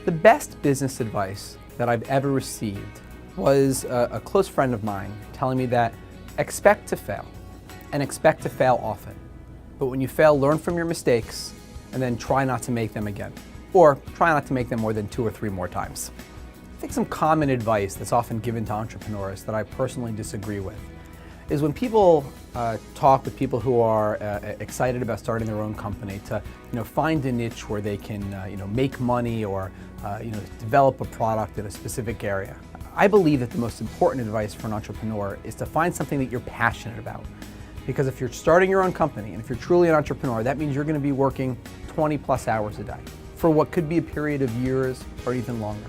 The best business advice that I've ever received was a close friend of mine telling me that expect to fail, and expect to fail often. But when you fail, learn from your mistakes and then try not to make them again. Or try not to make them more than 2 or 3 more times. I think some common advice that's often given to entrepreneurs that I personally disagree with is when people talk with people who are excited about starting their own company to find a niche where they can make money or develop a product in a specific area. I believe that the most important advice for an entrepreneur is to find something that you're passionate about. Because if you're starting your own company and if you're truly an entrepreneur, that means you're going to be working 20+ hours a day for what could be a period of years or even longer.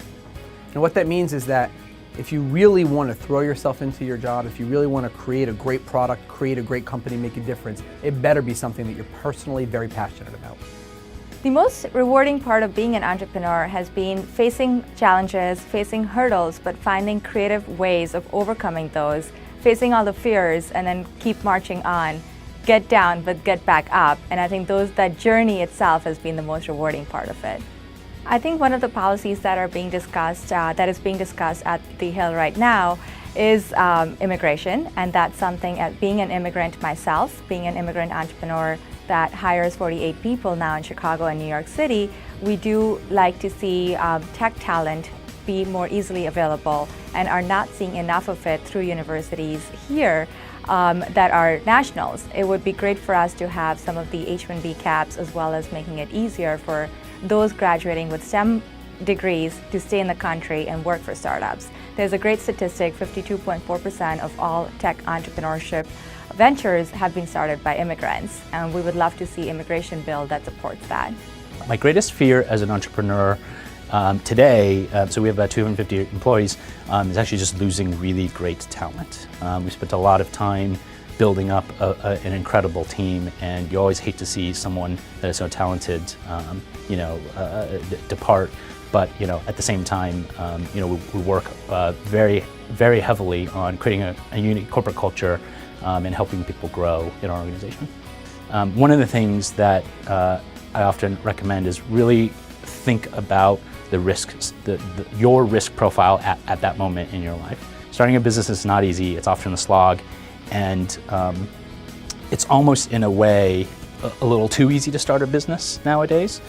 And what that means is that if you really want to throw yourself into your job, if you really want to create a great product, create a great company, make a difference, it better be something that you're personally very passionate about. The most rewarding part of being an entrepreneur has been facing challenges, facing hurdles, but finding creative ways of overcoming those, facing all the fears, and then keep marching on. Get down, but get back up. And I think that journey itself has been the most rewarding part of it. I think one of the policies that is being discussed at the Hill right now is immigration, and that's something, being an immigrant myself, being an immigrant entrepreneur that hires 48 people now in Chicago and New York City, we do like to see tech talent be more easily available and are not seeing enough of it through universities here that are nationals. It would be great for us to have some of the H-1B caps, as well as making it easier for those graduating with STEM degrees to stay in the country and work for startups. There's a great statistic: 52.4% of all tech entrepreneurship ventures have been started by immigrants, and we would love to see immigration bill that supports that. My greatest fear as an entrepreneur today, so we have about 250 employees, is actually just losing really great talent. We spent a lot of time building up an incredible team, and you always hate to see someone that is so talented depart. But at the same time, we work very, very heavily on creating a unique corporate culture and helping people grow in our organization. One of the things that I often recommend is really think about the risks, your risk profile at that moment in your life. Starting a business is not easy. It's often a slog, and it's almost in a way a little too easy to start a business nowadays.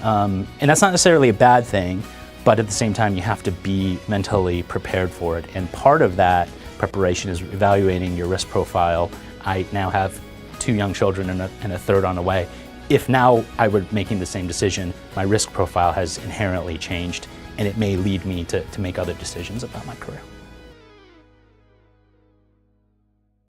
And that's not necessarily a bad thing, but at the same time you have to be mentally prepared for it. And part of that preparation is evaluating your risk profile. I now have 2 young children and a third on the way. If now I were making the same decision, my risk profile has inherently changed, and it may lead me to make other decisions about my career.